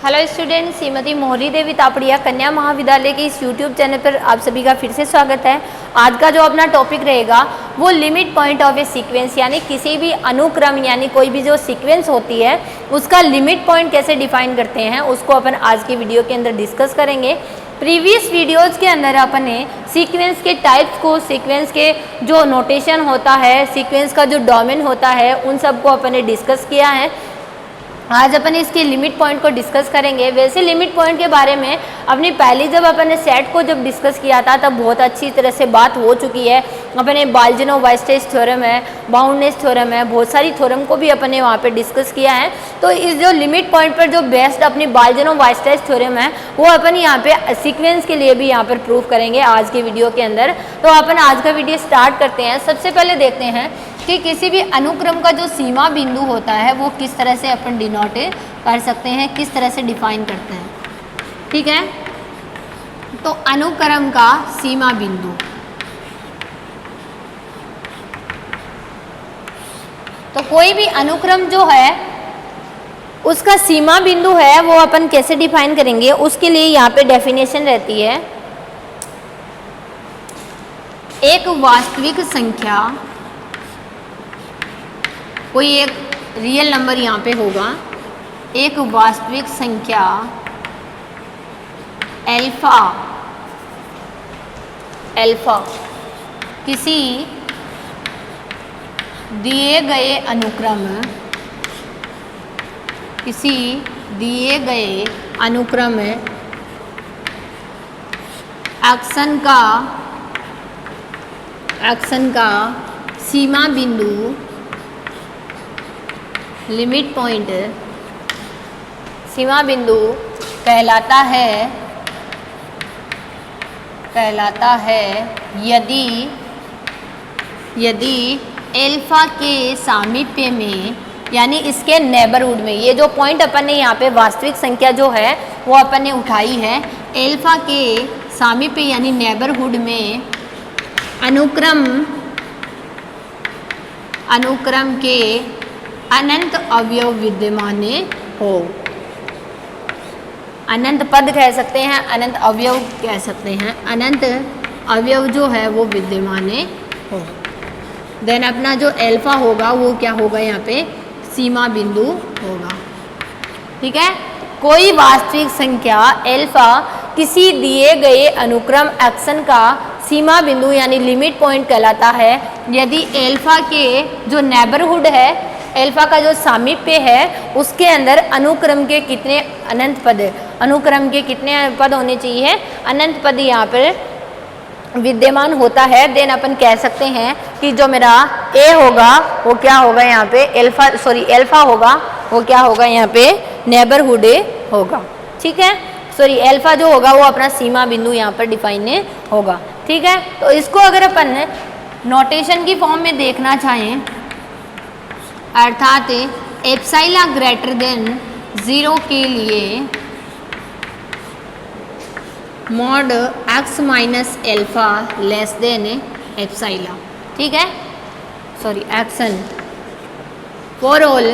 Hello student, Shrimati मोहरी देवी तापड़िया कन्या महाविद्यालय के इस यूट्यूब चैनल पर आप सभी का फिर से स्वागत है। आज का जो अपना टॉपिक रहेगा वो limit point of A sequence, यानी किसी भी अनुक्रम यानी कोई भी जो सीक्वेंस होती है उसका लिमिट पॉइंट कैसे डिफाइन करते हैं उसको अपन आज की वीडियो के अंदर डिस्कस करेंगे। प्रीवियस वीडियोज़ के अंदर अपन ने सीक्वेंस के टाइप्स को, सीक्वेंस के जो नोटेशन होता है, सीक्वेंस का जो डोमेन होता है, उन सबको अपन ने डिस्कस किया है। आज अपन इसके लिमिट पॉइंट को डिस्कस करेंगे। वैसे लिमिट पॉइंट के बारे में अपनी पहली जब अपन ने सेट को जब डिस्कस किया था तब बहुत अच्छी तरह से बात हो चुकी है। अपन ने बाल्ज़नो-वाइस्टेज थ्योरम है, बाउंडनेस थ्योरम है, बहुत सारी थ्योरम को भी अपन ने वहाँ पे डिस्कस किया है। तो इस जो लिमिट पॉइंट पर जो बेस्ट अपनी बाल्ज़नो-वाइस्टेज थ्योरम है वो अपन यहाँ पे सीक्वेंस के लिए भी यहाँ पर प्रूव करेंगे आज के वीडियो के अंदर। तो अपन आज का वीडियो स्टार्ट करते हैं। सबसे पहले देखते हैं कि किसी भी अनुक्रम का जो सीमा बिंदु होता है वो किस तरह से अपन डिनोट कर सकते हैं, किस तरह से डिफाइन करते हैं। ठीक है, तो अनुक्रम का सीमा बिंदु, तो कोई भी अनुक्रम जो है उसका सीमा बिंदु है वो अपन कैसे डिफाइन करेंगे, उसके लिए यहाँ पे डेफिनेशन रहती है। एक वास्तविक संख्या, कोई एक रियल नंबर यहाँ पे होगा, एक वास्तविक संख्या एल्फा किसी दिए गए अनुक्रम, किसी दिए गए अनुक्रम एक्शन का सीमा बिंदु, लिमिट पॉइंट, सीमा बिंदु कहलाता है यदि एल्फा के सामीप्य में, यानी इसके नेबरहुड में, ये जो पॉइंट अपन ने यहाँ पे वास्तविक संख्या जो है वो अपन ने उठाई है, एल्फा के सामीप्य यानी नेबरहुड में अनुक्रम के अनंत अवयव विद्यमान हो। अनंत पद कह सकते हैं, अनंत अवयव कह सकते हैं, अनंत अवयव जो है वो विद्यमान हो। देन अपना जो एल्फा होगा वो क्या होगा, यहाँ पे सीमा बिंदु होगा। ठीक है, कोई वास्तविक संख्या एल्फा किसी दिए गए अनुक्रम एक्शन का सीमा बिंदु यानी लिमिट पॉइंट कहलाता है यदि एल्फा के जो नेबरहुड है, एल्फा का जो सामीप्य है उसके अंदर अनुक्रम के कितने अनंत पद, अनुक्रम के कितने पद होने चाहिए, अनंत पद यहाँ पर विद्यमान होता है। देन अपन कह सकते हैं कि जो मेरा ए होगा वो क्या होगा, यहाँ पे एल्फा होगा वो क्या होगा, यहाँ पे नेबरहुड होगा। ठीक है, एल्फा जो होगा वो अपना सीमा बिंदु यहाँ पर डिफाइन होगा। ठीक है, तो इसको अगर अपन नोटेशन की फॉर्म में देखना चाहें, अर्थात एप्सिलॉन ग्रेटर देन 0 के लिए mod x minus alpha less than epsilon. ठीक है, action for all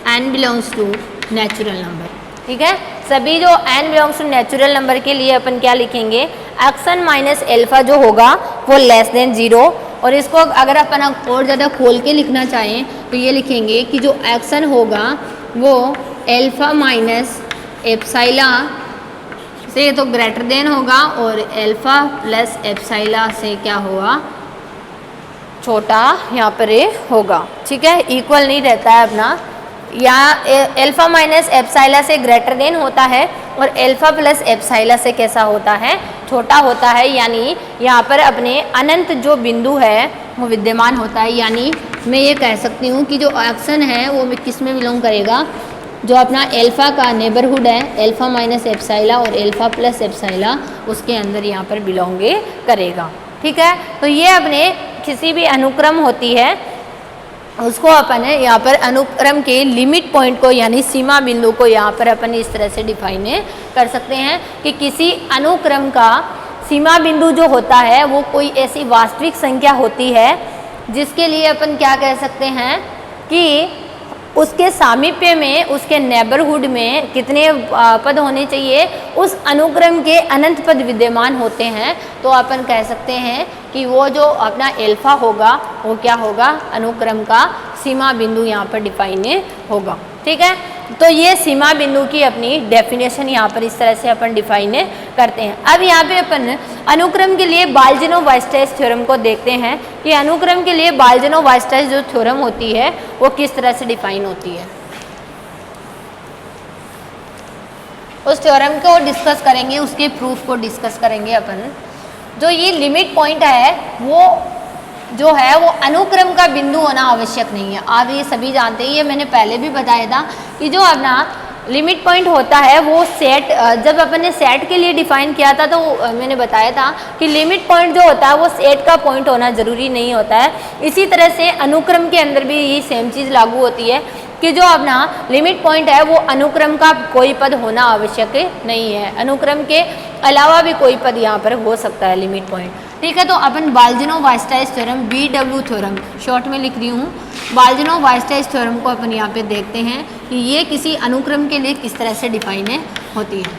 n belongs to natural number. ठीक है, सभी जो n belongs to natural number के लिए अपन क्या लिखेंगे, एक्शन माइनस एल्फा जो होगा वो लेस देन 0। और इसको अगर अपन और ज़्यादा खोल के लिखना चाहें तो ये लिखेंगे कि जो एक्शन होगा वो एल्फा माइनस एप्सिलॉन से तो ग्रेटर देन होगा और एल्फा प्लस एप्सिलॉन से क्या होगा, छोटा यहाँ पर होगा। ठीक है, इक्वल नहीं रहता है अपना, यहाँ एल्फा माइनस एप्सिलॉन से ग्रेटर देन होता है और एल्फा प्लस एप्सिलॉन से कैसा होता है, छोटा होता है। यानी यहाँ पर अपने अनंत जो बिंदु है वो विद्यमान होता है। यानी मैं ये कह सकती हूँ कि जो एक्शन है वो किस में बिलोंग करेगा, जो अपना एल्फा का नेबरहुड है, एल्फा माइनस एप्सिलॉन और एल्फा प्लस एप्सिलॉन, उसके अंदर यहाँ पर बिलोंग करेगा। ठीक है, तो ये अपने किसी भी अनुक्रम होती है उसको अपन यहाँ पर अनुक्रम के लिमिट पॉइंट को यानी सीमा बिंदु को यहाँ पर अपन इस तरह से डिफाइन कर सकते हैं कि किसी अनुक्रम का सीमा बिंदु जो होता है वो कोई ऐसी वास्तविक संख्या होती है जिसके लिए अपन क्या कह सकते हैं कि उसके सामीप्य में, उसके नेबरहुड में कितने पद होने चाहिए, उस अनुक्रम के अनंत पद विद्यमान होते हैं, तो अपन कह सकते हैं कि वो जो अपना एल्फा होगा वो क्या होगा, अनुक्रम का सीमा बिंदु यहाँ पर डिफाइन होगा। ठीक है, तो ये सीमा बिंदु की अपनी डेफिनेशन यहाँ पर इस तरह से अपन डिफाइन करते हैं। अब यहाँ पे अपन अनुक्रम के लिए बाल्जिनो-वीस्टाइस थ्योरम को देखते हैं कि अनुक्रम के लिए बाल्जिनो-वीस्टाइस जो थ्योरम होती है वो किस तरह से डिफाइन होती है। उस थ्योरम को डिस्कस करेंगे, उसके प्रूफ को डिस्कस करेंगे अपन। जो ये लिमिट पॉइंट है वो जो है वो अनुक्रम का बिंदु होना आवश्यक नहीं है। आप ये सभी जानते हैं, ये मैंने पहले भी बताया था कि जो अपना लिमिट पॉइंट होता है वो सेट, जब अपन ने सेट के लिए डिफाइन किया था तो मैंने बताया था कि लिमिट पॉइंट जो होता है वो सेट का पॉइंट होना ज़रूरी नहीं होता है। इसी तरह से अनुक्रम के अंदर भी ये सेम चीज़ लागू होती है कि जो अपना लिमिट पॉइंट है वो अनुक्रम का कोई पद होना आवश्यक नहीं है, अनुक्रम के अलावा भी कोई पद यहाँ पर हो सकता है लिमिट पॉइंट। ठीक है, तो अपन बाल्जिनो-वीस्टाइस थ्योरम, BW थ्योरम शॉर्ट में लिख रही हूँ, बाल्जिनो-वीस्टाइस थ्योरम को अपन यहाँ पे देखते हैं कि ये किसी अनुक्रम के लिए किस तरह से डिफाइन होती है।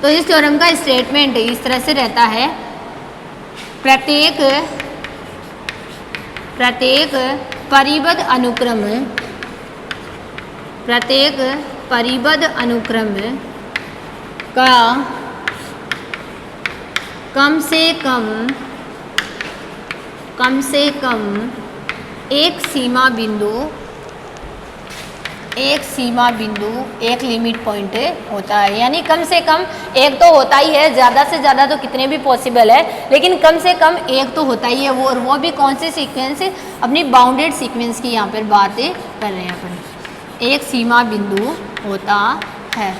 तो इस थ्योरम का स्टेटमेंट इस तरह से रहता है, प्रत्येक परिबद्ध अनुक्रम का कम से कम एक सीमा बिंदु एक लिमिट पॉइंट होता है। यानी कम से कम एक तो होता ही है, ज़्यादा से ज़्यादा तो कितने भी पॉसिबल है, लेकिन कम से कम एक तो होता ही है वो, और वो भी कौन से सीक्वेंस, अपनी बाउंडेड सीक्वेंस की यहाँ पर बातें कर रहे हैं अपन। एक सीमा बिंदु होता है।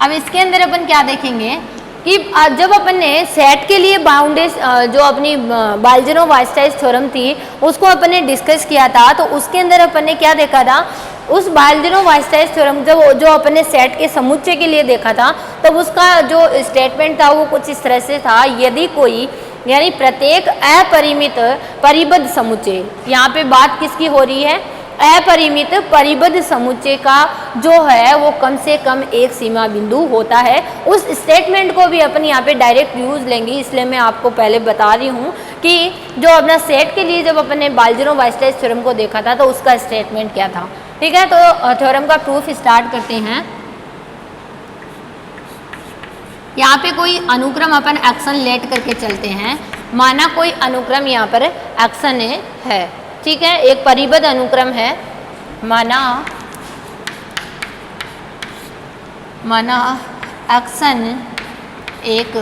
अब इसके अंदर अपन क्या देखेंगे कि जब अपन ने सेट के लिए बाउंडेड जो अपनी बाल्जिनो-वीस्टाइस थ्योरम थी उसको अपन ने डिस्कस किया था, तो उसके अंदर अपन ने क्या देखा था, उस बाल्जिनो-वीस्टाइस थ्योरम जो अपन ने सेट के समुच्चय के लिए देखा था, तब उसका जो स्टेटमेंट था वो कुछ इस तरह से था, यदि कोई, यानी प्रत्येक अपरिमित परिबद्ध समुच्चय, यहाँ पे बात किसकी हो रही है, अपरिमित परिबद्ध समुच्चय का जो है वो कम से कम एक सीमा बिंदु होता है। उस स्टेटमेंट को भी अपन यहाँ पे डायरेक्ट यूज लेंगे, इसलिए मैं आपको पहले बता रही हूँ कि जो अपना सेट के लिए जब अपन ने बाल्जिनो-वीस्टाइस थ्योरम को देखा था तो उसका स्टेटमेंट क्या था। ठीक है, तो थ्योरम का प्रूफ स्टार्ट करते हैं। यहाँ पे कोई अनुक्रम अपन एक्शन लेट करके चलते हैं, माना कोई अनुक्रम यहाँ पर एक्शन है, ठीक है, एक परिबद्ध अनुक्रम है, माना एक्शन एक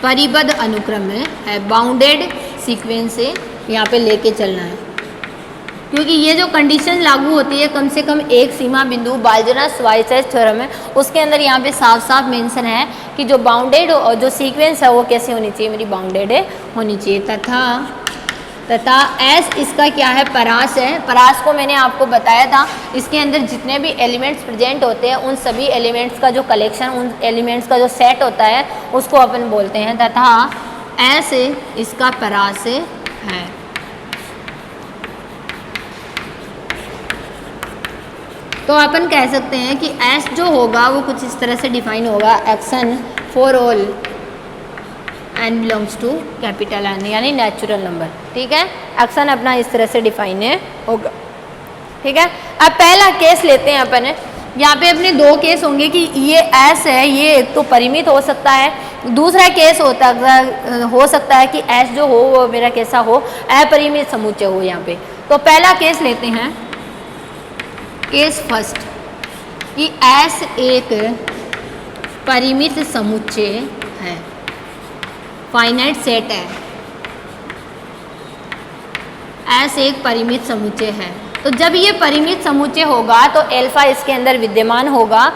परिबद्ध अनुक्रम है, बाउंडेड सीक्वेंस से यहाँ पे लेके चलना है, क्योंकि ये जो कंडीशन लागू होती है कम से कम एक सीमा बिंदु बाल्जिनो-वीस्टाइस थ्योरम है, उसके अंदर यहाँ पे साफ साफ मेंशन है कि जो बाउंडेड जो सीक्वेंस है वो कैसे होनी चाहिए, मेरी बाउंडेड होनी चाहिए। तथा एस इसका क्या है, परास है। परास को मैंने आपको बताया था, इसके अंदर जितने भी एलिमेंट्स प्रेजेंट होते हैं उन सभी एलिमेंट्स का जो कलेक्शन, उन एलिमेंट्स का जो सेट होता है उसको अपन बोलते हैं। तथा एस इसका परास है। तो अपन कह सकते हैं कि एस जो होगा वो कुछ इस तरह से डिफाइन होगा, action for all n belongs to capital N, यानी नेचुरल नंबर। ठीक है, एक्शन अपना इस तरह से डिफाइन होगा। ठीक है, अब पहला केस लेते हैं अपन। यहाँ पे अपने दो केस होंगे कि ये S है, ये एक तो परिमित हो सकता है, दूसरा केस हो सकता है कि S जो हो वो मेरा कैसा हो, अपरिमित समुच्चय हो। यहाँ पे तो पहला केस लेते हैं, केस फर्स्ट, कि S एक परिमित समुच्चय है, फाइनाइट सेट है, S एक परिमित समुच्चय है। तो जब ये परिमित समुच्चय होगा तो एल्फा इसके अंदर विद्यमान होगा।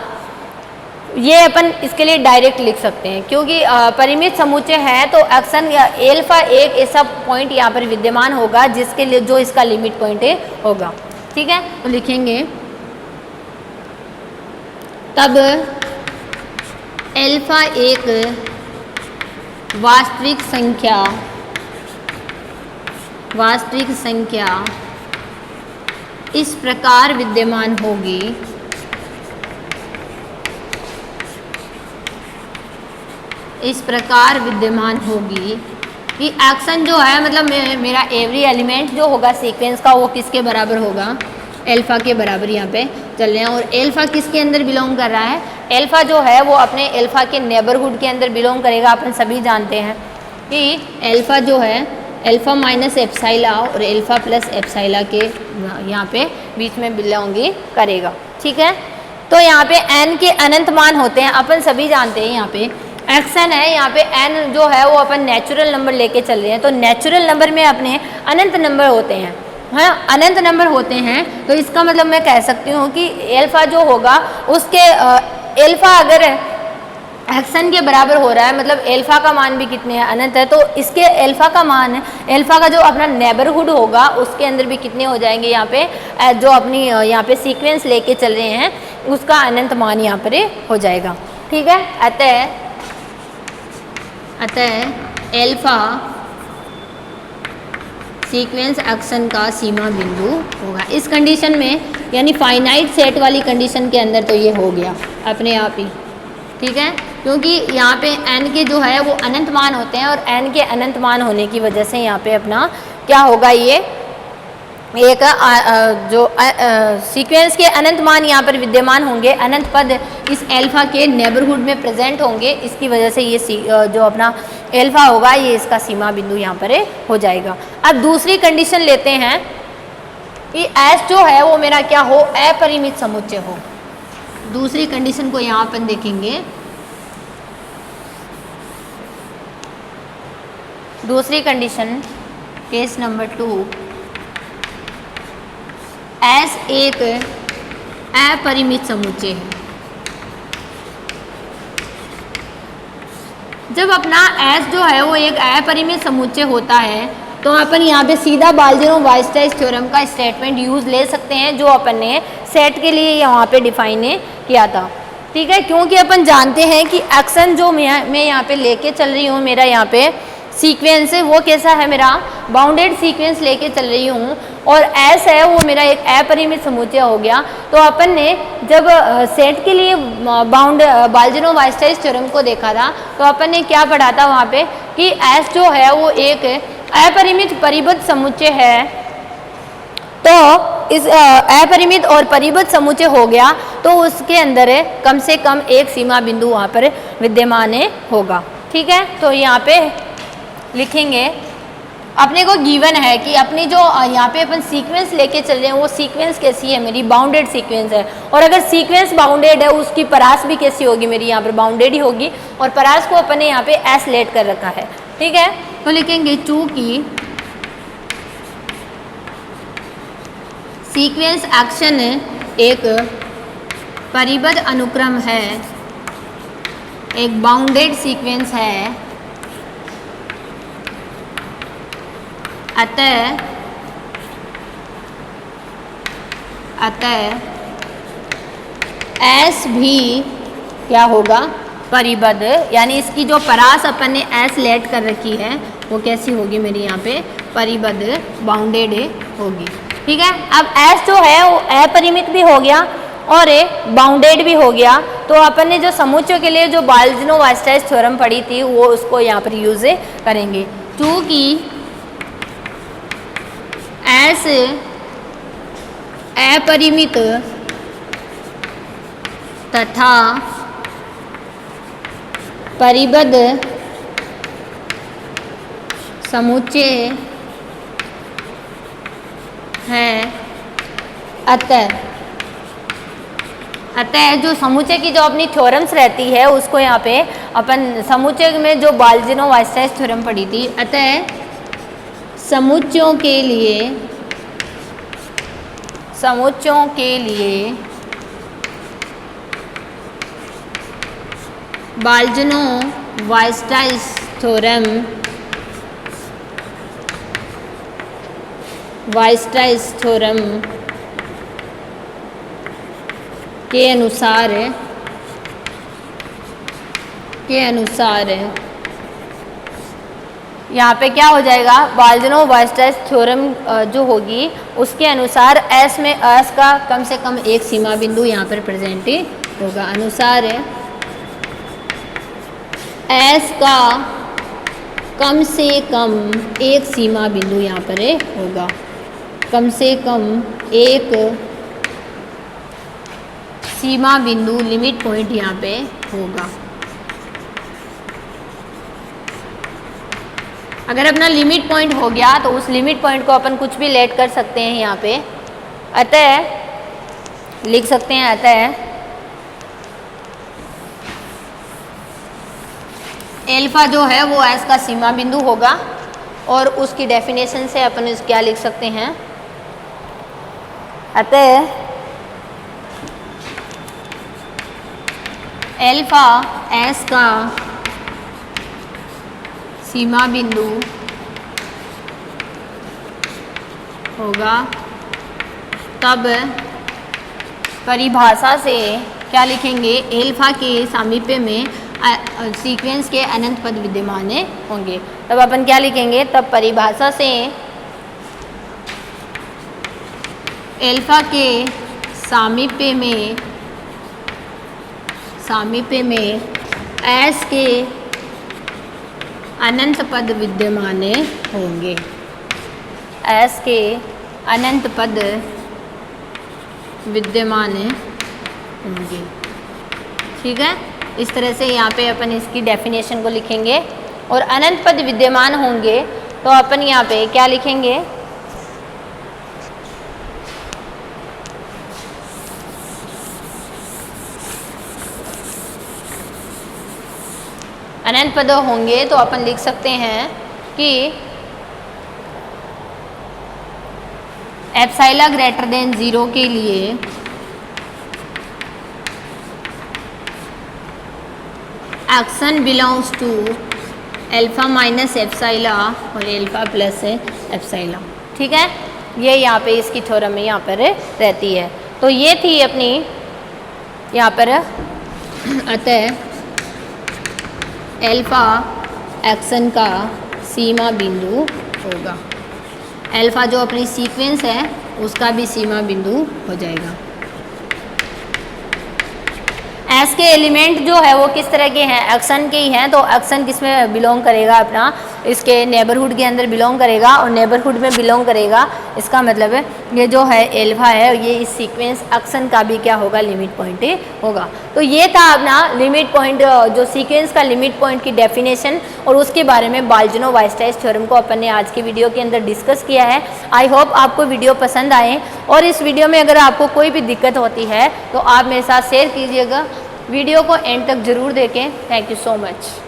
ये अपन इसके लिए डायरेक्ट लिख सकते हैं, क्योंकि परिमित समुच्चय है तो एक्शन या एल्फा एक ऐसा पॉइंट यहाँ पर विद्यमान होगा जिसके लिए जो इसका लिमिट पॉइंट होगा। ठीक है, तो लिखेंगे तब एल्फा एक वास्तविक संख्या वास्तविक संख्या इस प्रकार विद्यमान होगी कि एक्शन जो है मतलब मेरा एवरी एलिमेंट जो होगा सीक्वेंस का वो किसके बराबर होगा, एल्फ़ा के बराबर यहाँ पे चल रहे हैं। और एल्फ़ा किसके अंदर बिलोंग कर रहा है, एल्फ़ा जो है वो अपने एल्फ़ा के नेबरहुड के अंदर बिलोंग करेगा। अपन सभी जानते हैं कि एल्फ़ा जो है एल्फ़ा माइनस एप्साइला और एल्फ़ा प्लस एप्साइला के यहाँ पे बीच में बिलोंग करेगा। ठीक है, तो यहाँ पे n के अनंत मान होते हैं, अपन सभी जानते हैं। यहाँ पे एक्शन है, यहाँ पे n जो है वो अपन नेचुरल नंबर लेके चल रहे हैं, तो नेचुरल नंबर में अपने अनंत नंबर होते हैं, हाँ अनंत नंबर होते हैं। तो इसका मतलब मैं कह सकती हूँ कि एल्फ़ा जो होगा उसके एल्फ़ा अगर एक्शन के बराबर हो रहा है, मतलब एल्फ़ा का मान भी कितने हैं, अनंत है, तो इसके एल्फ़ा का मान, एल्फ़ा का जो अपना नेबरहुड होगा उसके अंदर भी कितने हो जाएंगे, यहाँ पे जो अपनी यहाँ पे सीक्वेंस लेके चल रहे हैं उसका अनंत मान यहाँ पर हो जाएगा। ठीक है, अतः एल्फ़ा सीक्वेंस एक्शन का सीमा बिंदु होगा। इस कंडीशन में यानी फाइनाइट सेट वाली कंडीशन के अंदर तो ये हो गया अपने आप ही। ठीक है, क्योंकि यहाँ पे n के जो है वो अनंत मान होते हैं और n के अनंत मान होने की वजह से यहाँ पे अपना क्या होगा, ये एक जो सीक्वेंस के अनंत मान यहाँ पर विद्यमान होंगे, अनंत पद इस एल्फ़ा के नेबरहुड में प्रेजेंट होंगे। इसकी वजह से ये जो अपना एल्फ़ा होगा ये इसका सीमा बिंदु यहाँ पर हो जाएगा। अब दूसरी कंडीशन लेते हैं कि S जो है वो मेरा क्या हो, अपरिमित समुच्चय हो। दूसरी कंडीशन को यहाँ अपन देखेंगे। दूसरी कंडीशन केस नंबर 2, S एक अपरिमित समुच्चय है। जब अपना S जो है वो एक अपरिमित समुच्चय होता है तो अपन यहाँ पे सीधा बाल्ज़ेनो-वाइस्टाइस थ्योरम का स्टेटमेंट यूज़ ले सकते हैं जो अपन ने सेट के लिए यहाँ पे डिफाइन किया था। ठीक है, क्योंकि अपन जानते हैं कि एक्शन जो मैं यहाँ पे लेके चल रही हूँ, मेरा यहाँ पे सीक्वेंस है वो कैसा है, मेरा बाउंडेड सीक्वेंस लेके चल रही हूँ और S है वो मेरा एक अपरिमित समुच्चय हो गया। तो अपन ने जब सेट के लिए बाल्ज़ेनो-वाइस्टाइस थ्योरम को देखा था तो अपन ने क्या पढ़ा था वहाँ पे कि S जो है वो एक अपरिमित परिबद्ध समुच्चय है। तो इस अपरिमित और परिबद्ध समुच्चय हो गया तो उसके अंदर कम से कम एक सीमा बिंदु वहाँ पर विद्यमान होगा। ठीक है, तो यहाँ पे लिखेंगे अपने को गिवन है कि अपनी जो यहाँ पे अपन सीक्वेंस लेके चल रहे हैं वो सीक्वेंस कैसी है, मेरी बाउंडेड सीक्वेंस है। और अगर सीक्वेंस बाउंडेड है उसकी परास भी कैसी होगी, मेरी यहाँ पर बाउंडेड ही होगी और परास को अपन ने यहाँ पे S लेट कर रखा है। ठीक है, तो लिखेंगे चूंकि सीक्वेंस एक्शन एक परिबद्ध अनुक्रम है, एक बाउंडेड सीक्वेंस है, अतः S भी क्या होगा, परिबद्ध, यानी इसकी जो परास अपन ने S लेट कर रखी है वो कैसी होगी, मेरी यहाँ पे परिबद्ध बाउंडेड होगी। ठीक है, अब S जो है वो अपरिमित भी हो गया और बाउंडेड भी हो गया। तो अपन ने जो समुच्चय के लिए जो बाल्ज़ेनो-वाइस्टाइस थ्योरम पढ़ी थी वो उसको यहाँ पर यूज़ करेंगे। क्योंकि S अपरिमित तथा परिबद्ध समुच्चय है, अतः जो समुच्चय की जो अपनी थ्योरम्स रहती है उसको यहाँ पे अपन समुच्चय में जो बाल्ज़ेनो-वाइस्टाइस थ्योरम पढ़ी थी, अतः समुच्चयों के लिए बाल्ज़ेनो-वाइस्टाइस थ्योरम के अनुसार यहाँ पे क्या हो जाएगा, बाल्ज़नो-वायरस्ट्रैस थ्योरम जो होगी उसके अनुसार एस में एस का कम से कम एक सीमा बिंदु यहाँ पर प्रेजेंट ही होगा। अनुसार एस का कम से कम एक सीमा बिंदु यहाँ पर होगा, कम से कम एक सीमा बिंदु लिमिट पॉइंट यहाँ पे होगा। अगर अपना लिमिट पॉइंट हो गया तो उस लिमिट पॉइंट को अपन कुछ भी लेट कर सकते हैं यहाँ पे। अतः लिख सकते हैं, अतः एल्फा जो है वो एस का सीमा बिंदु होगा और उसकी डेफिनेशन से अपन इस क्या लिख सकते हैं, अतः एल्फा एस का सीमा बिंदु होगा। तब परिभाषा से क्या लिखेंगे, एल्फा के सामीप्य में सीक्वेंस के अनंत पद विद्यमान होंगे। तब अपन क्या लिखेंगे, तब परिभाषा से एल्फा के सामीप्य में एस के अनंत पद विद्यमान होंगे, एस के अनंत पद विद्यमान होंगे। ठीक है, इस तरह से यहाँ पे अपन इसकी डेफिनेशन को लिखेंगे। और अनंत पद विद्यमान होंगे तो अपन यहाँ पे क्या लिखेंगे, अनंत पद होंगे तो अपन लिख सकते हैं कि एप्सिलॉन ग्रेटर देन 0 के लिए action belongs to alpha minus epsilon और एल्फा प्लस एप्सिलॉन। ठीक है, ये यहाँ पे इसकी थ्योरम में यहाँ पर रहती है। तो ये थी अपनी यहाँ पर, अतः एल्फा एक्शन का सीमा बिंदु होगा। एल्फा जो अपनी सीक्वेंस है उसका भी सीमा बिंदु हो जाएगा। एस के एलिमेंट जो है वो किस तरह के हैं, एक्शन के ही हैं। तो एक्शन किस में बिलोंग करेगा, अपना इसके नेबरहुड के अंदर बिलोंग करेगा और नेबरहुड में बिलोंग करेगा। इसका मतलब है ये जो है एल्फा है ये इस सीक्वेंस एक्शन का भी क्या होगा, लिमिट पॉइंट होगा। तो ये था अपना लिमिट पॉइंट, जो सीक्वेंस का लिमिट पॉइंट की डेफिनेशन और उसके बारे में बाल्ज़नो-वायरस्ट्रैस थ्योरम को अपन ने आज की वीडियो के अंदर डिस्कस किया है। आई होप आपको वीडियो पसंद आए और इस वीडियो में अगर आपको कोई भी दिक्कत होती है तो आप मेरे साथ शेयर कीजिएगा। वीडियो को एंड तक जरूर देखें। Thank you so much.